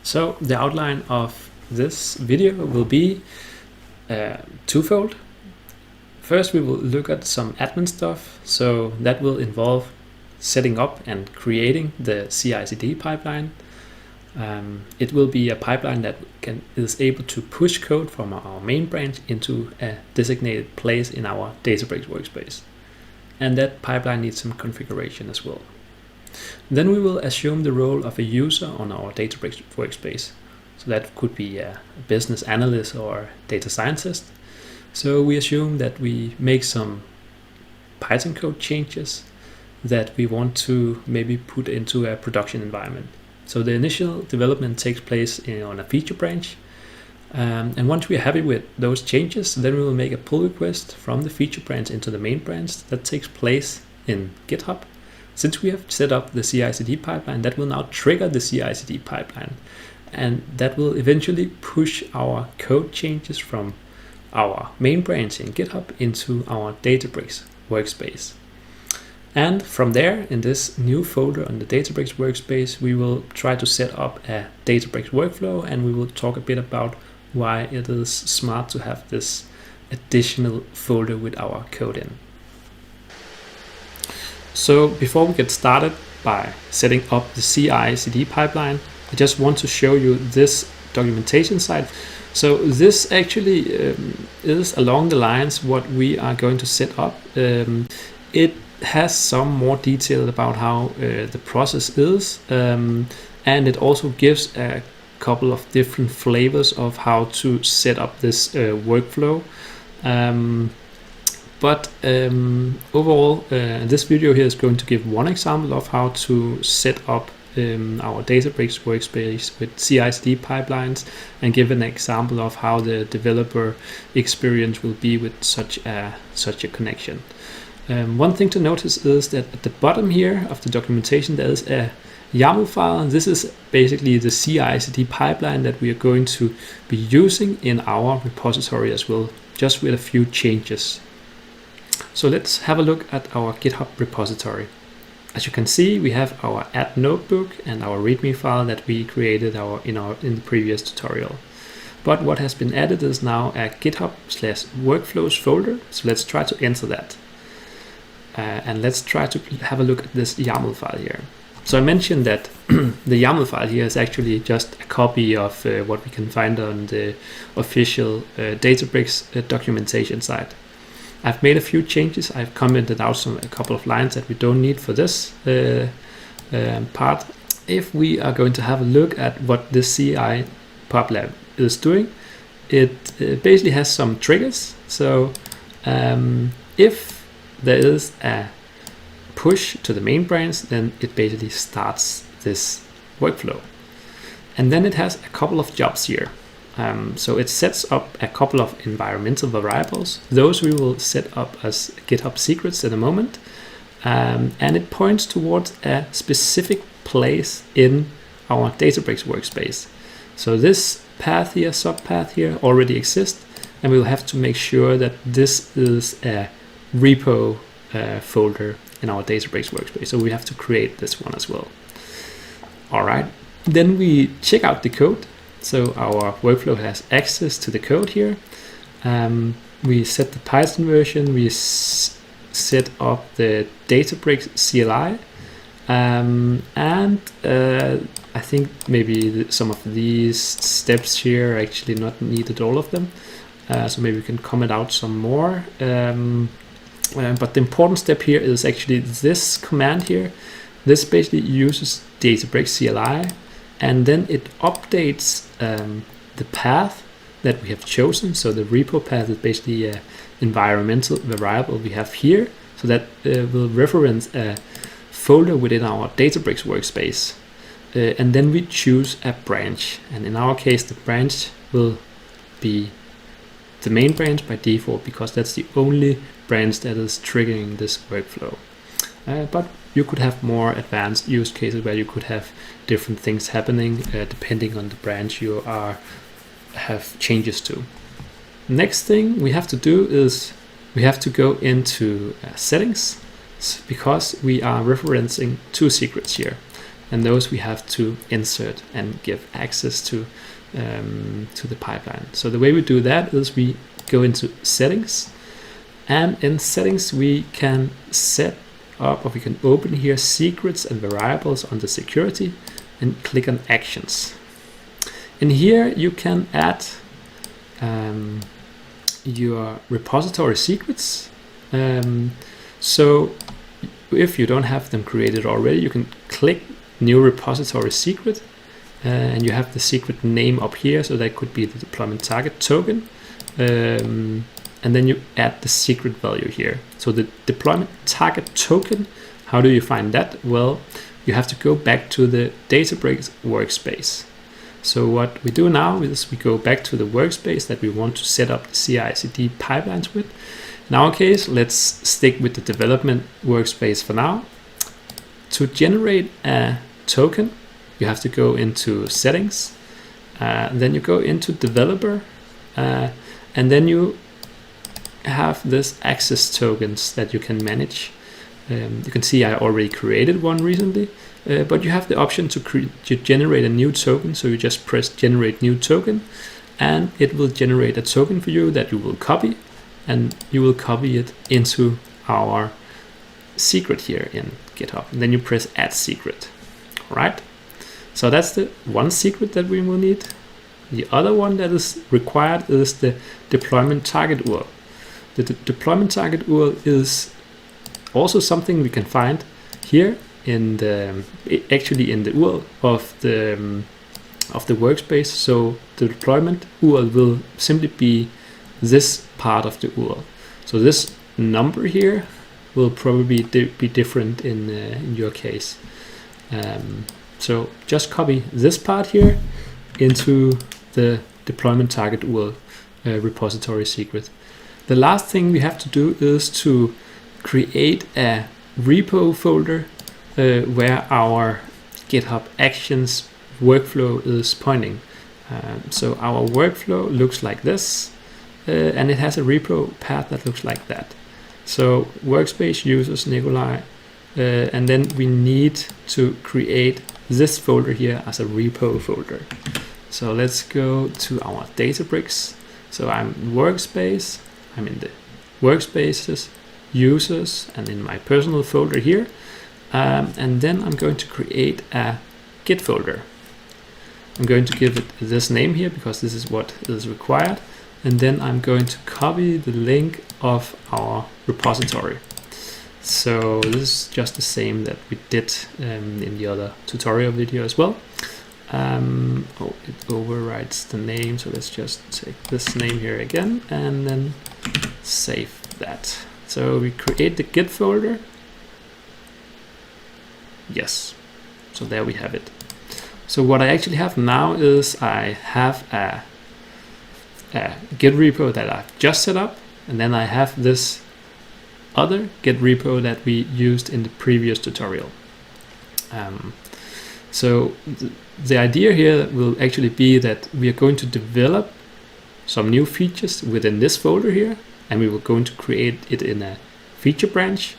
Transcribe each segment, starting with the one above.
So the outline of this video will be twofold. First, we will look at some admin stuff. So that will involve setting up and creating the CICD pipeline. It will be a pipeline that is able to push code from our main branch into a designated place in our Databricks workspace. And that pipeline needs some configuration as well. Then we will assume the role of a user on our Databricks workspace. So that could be a business analyst or data scientist. So we assume that we make some Python code changes that we want to maybe put into a production environment. So the initial development takes place on a feature branch. And once we are happy with those changes, then we will make a pull request from the feature branch into the main branch that takes place in GitHub. Since we have set up the CICD pipeline, that will now trigger the CICD pipeline. And that will eventually push our code changes from our main branch in GitHub into our Databricks workspace. And from there, in this new folder on the Databricks workspace, we will try to set up a Databricks workflow, and we will talk a bit about why it is smart to have this additional folder with our code in. So before we get started by setting up the CI/CD pipeline, I just want to show you this documentation site. So this actually is along the lines what we are going to set up. It has some more detail about how the process is, and it also gives a couple of different flavors of how to set up this workflow. But overall, this video here is going to give one example of how to set up our Databricks workspace with CI/CD pipelines, and give an example of how the developer experience will be with such a connection. One thing to notice is that at the bottom here of the documentation there is a YAML file. This is basically the CI/CD pipeline that we are going to be using in our repository as well, just with a few changes. So let's have a look at our GitHub repository. As you can see, we have our add notebook and our readme file that we created in the previous tutorial. But what has been added is now a GitHub/workflows folder. So let's try to enter that. And let's try to have a look at this YAML file here. So I mentioned that the YAML file here is actually just a copy of what we can find on the official Databricks documentation site. I've made a few changes. I've commented out a couple of lines that we don't need for this part. If we are going to have a look at what this CI pipeline is doing, it basically has some triggers. So if there is a push to the main branch, then it basically starts this workflow. And then it has a couple of jobs here. So it sets up a couple of environmental variables. Those we will set up as GitHub secrets in a moment. And it points towards a specific place in our Databricks workspace. So this path here, subpath here, already exists. And we'll have to make sure that this is a repo folder in our Databricks workspace. So we have to create this one as well. All right. Then we check out the code. So our workflow has access to the code here. We set the Python version. We set up the Databricks CLI. And I think maybe some of these steps here are actually not needed, all of them. So maybe we can comment out some more. But the important step here is actually this command here. This basically uses Databricks CLI, and then it updates the path that we have chosen. So the repo path is basically an environmental variable we have here. So that will reference a folder within our Databricks workspace. And then we choose a branch. And in our case, the branch will be the main branch by default, because that's the only branch that is triggering this workflow. But you could have more advanced use cases where you could have different things happening depending on the branch you have changes to. Next thing we have to do is we have to go into settings, because we are referencing two secrets here. and those we have to insert and give access to the pipeline. So the way we do that is we go into settings, and in settings we can set up, or we can open here secrets and variables under security and click on actions. In here you can add your repository secrets. So if you don't have them created already, you can click new repository secret, and you have the secret name up here, so that could be the deployment target token, and then you add the secret value here. So the deployment target token, how do you find that? Well, you have to go back to the Databricks Workspace. So what we do now is we go back to the workspace that we want to set up the CI/CD pipelines with. In our case, let's stick with the development workspace for now. To generate a token, you have to go into settings, then you go into developer, and then you have this access tokens that you can manage. You can see I already created one recently, but you have the option to generate a new token. So you just press generate new token, and it will generate a token for you that you will copy, and you will copy it into our secret here in GitHub. And then you press add secret. All right. So that's the one secret that we will need. The other one that is required is the deployment target URL. The deployment target URL is also something we can find here in the actually in the URL of the workspace. So the deployment URL will simply be this part of the URL. So this number here will probably be different in your case. So just copy this part here into the deployment target URL repository secret. The last thing we have to do is to create a repo folder where our GitHub Actions workflow is pointing. So our workflow looks like this, and it has a repo path that looks like that. So workspace users Nikolai, and then we need to create this folder here as a repo folder. So let's go to our Databricks. So I'm workspace, I'm in the workspaces, users, and in my personal folder here. And then I'm going to create a Git folder. I'm going to give it this name here because this is what is required. And then I'm going to copy the link of our repository. So this is just the same that we did in the other tutorial video as well. It overrides the name, so let's just take this name here again and then save that. So we create the Git folder. Yes, so there we have it. So what I actually have now is I have a Git repo that I've just set up, and then I have this other Git repo that we used in the previous tutorial. So the idea here will actually be that we are going to develop some new features within this folder here, and we were going to create it in a feature branch.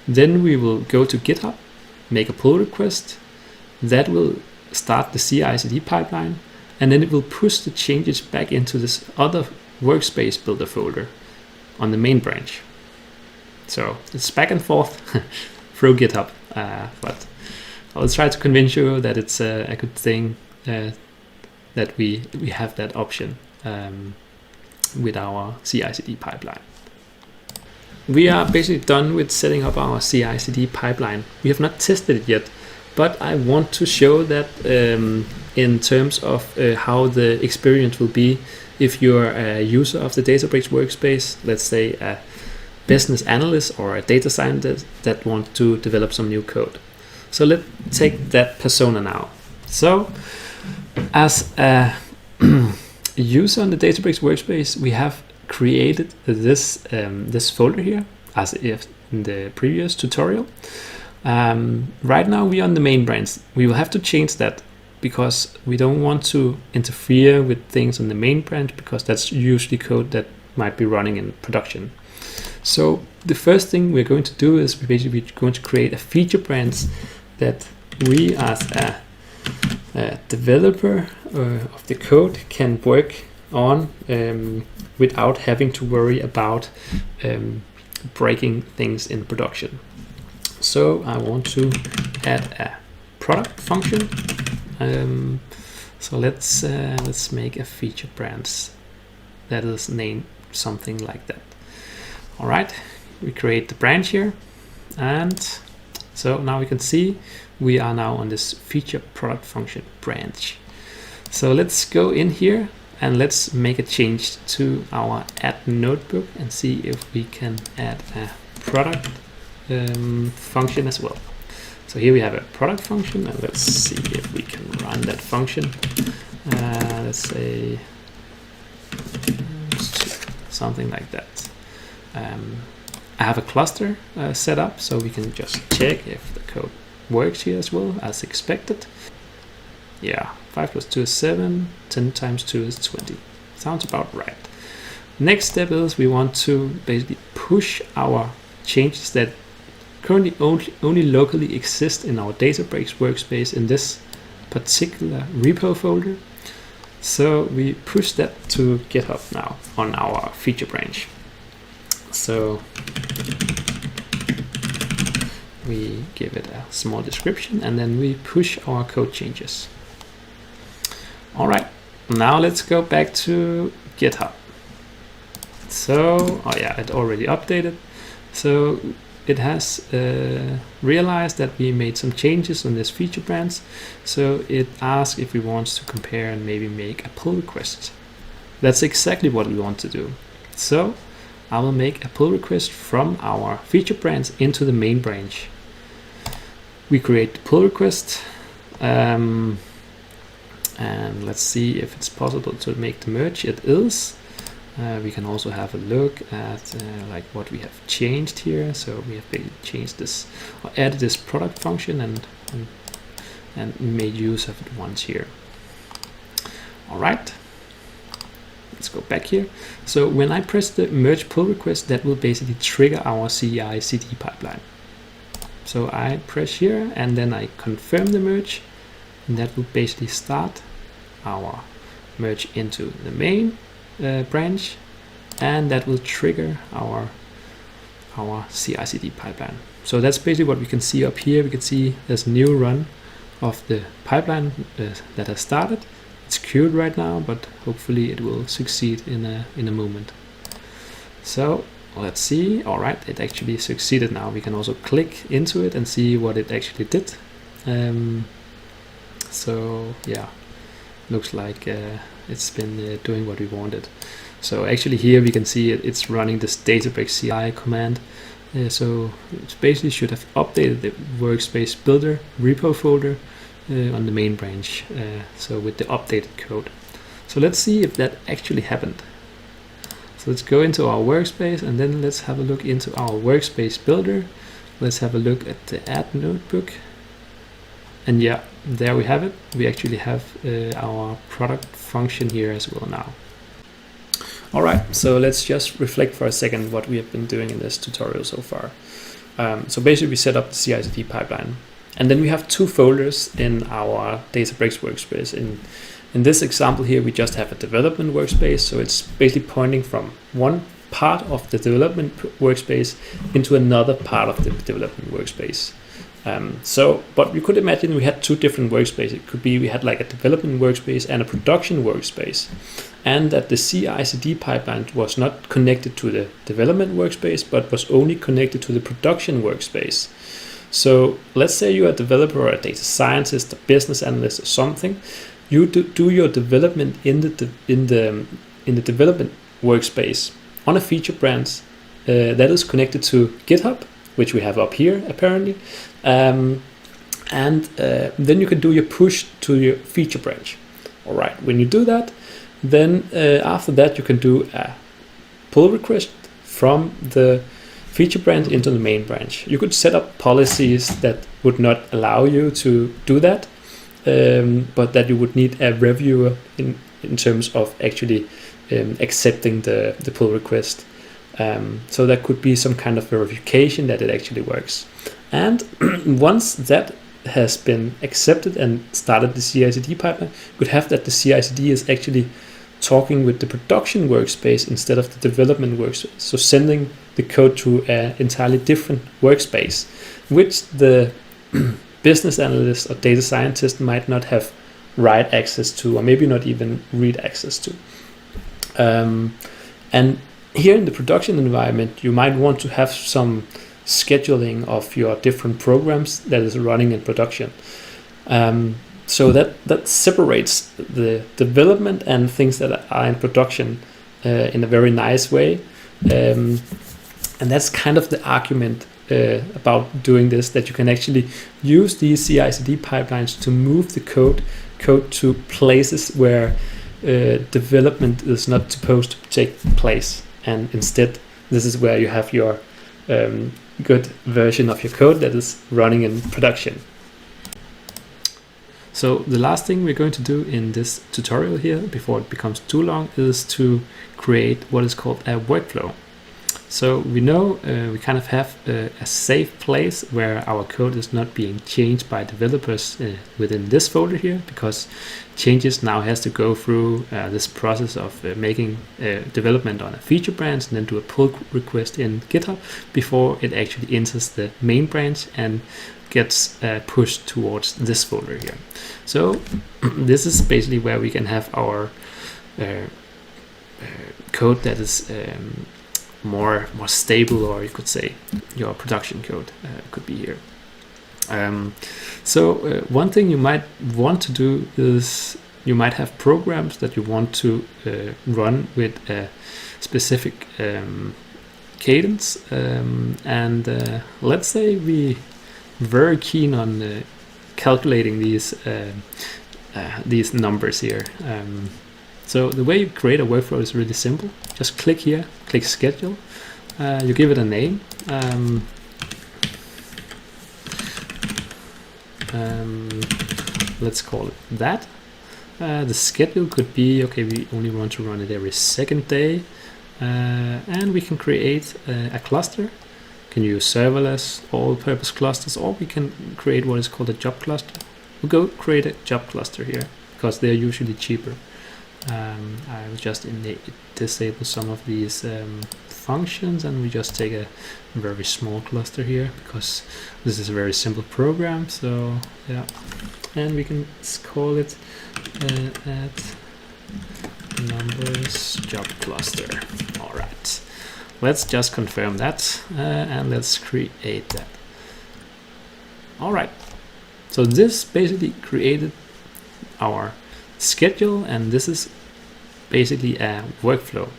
Then we will go to GitHub, make a pull request that will start the CI/CD pipeline, and then it will push the changes back into this other workspace builder folder on the main branch. So it's back and forth through GitHub, but I'll try to convince you that it's a good thing that we have that option with our CI/CD pipeline. We are basically done with setting up our CI/CD pipeline. We have not tested it yet, but I want to show that in terms of how the experience will be if you're a user of the Databricks workspace, let's say a business analyst or a data scientist that want to develop some new code. So let's take that persona now. So as a user on the Databricks workspace, we have created this this folder here as if in the previous tutorial. Right now we are on the main branch. We will have to change that because we don't want to interfere with things on the main branch, because that's usually code that might be running in production. So the first thing we're going to do is we're basically going to create a feature branch that we as a developer of the code can work on without having to worry about breaking things in production. So I want to add a product function. So let's make a feature branch that is named something like that. All right, we create the branch here, and so now we can see we are now on this feature product function branch. So let's go in here and let's make a change to our add notebook and see if we can add a product function as well. So here we have a product function, and let's see if we can run that function. Let's say something like that. I have a cluster set up, so we can just check if the code works here as well as expected. Yeah, 5 + 2 is 7, 10 × 2 is 20. Sounds about right. Next step is we want to basically push our changes that currently only locally exist in our Databricks workspace in this particular repo folder. So we push that to GitHub now on our feature branch. So we give it a small description, and then we push our code changes. All right, now let's go back to GitHub. So, oh yeah, it already updated. So it has realized that we made some changes on this feature branch. So it asks if we want to compare and maybe make a pull request. That's exactly what we want to do. So I will make a pull request from our feature branch into the main branch. We create the pull request, and let's see if it's possible to make the merge. It is. We can also have a look at like what we have changed here. So we have basically changed this or added this product function and made use of it once here. All right, let's go back here. So when I press the merge pull request, that will basically trigger our CI/CD pipeline. So I press here and then I confirm the merge, and that will basically start our merge into the main branch, and that will trigger our CI/CD pipeline. So that's basically what we can see up here. We can see there's a new run of the pipeline that has started. It's queued right now, but hopefully it will succeed in a moment. So let's see. All right, it actually succeeded now. We can also click into it and see what it actually did. So yeah, looks like it's been doing what we wanted. So actually here we can see it's running this Databricks CI command. So it basically should have updated the Workspace builder repo folder on the main branch. So with the updated code. So let's see if that actually happened. So let's go into our Workspace, and then let's have a look into our Workspace builder. Let's have a look at the add notebook. And yeah, there we have it. We actually have our product function here as well now. All right, so let's just reflect for a second what we have been doing in this tutorial so far. So basically we set up the CI/CD pipeline, and then we have two folders in our Databricks workspace. In this example here, we just have a development workspace. So it's basically pointing from one part of the development workspace into another part of the development workspace. But you could imagine we had two different workspaces. It could be we had like a development workspace and a production workspace, and that the CI/CD pipeline was not connected to the development workspace, but was only connected to the production workspace. So let's say you're a developer or a data scientist, a business analyst or something. You do your development in the development workspace on a feature branch that is connected to GitHub, which we have up here apparently, and then you can do your push to your feature branch. All right, when you do that, then after that you can do a pull request from the feature branch into the main branch. You could set up policies that would not allow you to do that, but that you would need a reviewer in terms of actually accepting the pull request. So that could be some kind of verification that it actually works. And once that has been accepted and started the CICD pipeline, you could have that the CICD is actually talking with the production workspace instead of the development workspace. So sending the code to an entirely different workspace, which the business analyst or data scientist might not have write access to, or maybe not even read access to. And here in the production environment, you might want to have some scheduling of your different programs that is running in production. So that separates the development and things that are in production in a very nice way. And that's kind of the argument about doing this, that you can actually use these CI/CD pipelines to move the code to places where development is not supposed to take place. And instead, this is where you have your good version of your code that is running in production. So the last thing we're going to do in this tutorial here, before it becomes too long, is to create what is called a workflow. So we know we kind of have a safe place where our code is not being changed by developers within this folder here, because changes now has to go through this process of making development on a feature branch and then do a pull request in GitHub before it actually enters the main branch and gets pushed towards this folder here. So this is basically where we can have our code that is more stable, or you could say your production code could be here. So one thing you might want to do is you might have programs that you want to run with a specific cadence, and let's say we very keen on calculating these numbers here. So the way you create a workflow is really simple. Just click here, click schedule. You give it a name. Let's call it that. The schedule could be, okay, we only want to run it every second day. And we can create a cluster. We can use serverless, all-purpose clusters, or we can create what is called a job cluster. We'll go create a job cluster here, because they're usually cheaper. I will just disable some of these functions, and we just take a very small cluster here, because this is a very simple program. So yeah, and we can call it add numbers job cluster. All right, let's just confirm that, and let's create that. All right, so this basically created our schedule, and this is basically a workflow.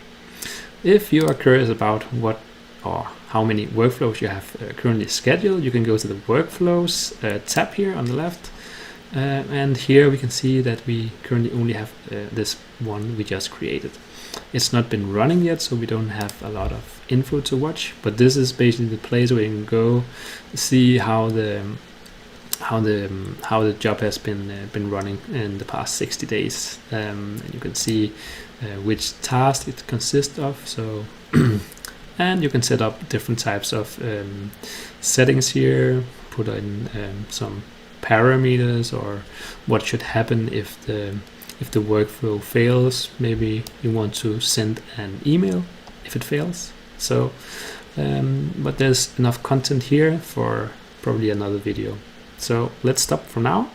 If you are curious about what or how many workflows you have currently scheduled, you can go to the workflows tab here on the left, and here we can see that we currently only have this one we just created. It's not been running yet, so we don't have a lot of info to watch, but this is basically the place where you can go see how the job has been running in the past 60 days. And you can see which task it consists of. So and you can set up different types of settings here, put in some parameters, or what should happen if the workflow fails. Maybe you want to send an email if it fails. So but there's enough content here for probably another video. So let's stop for now.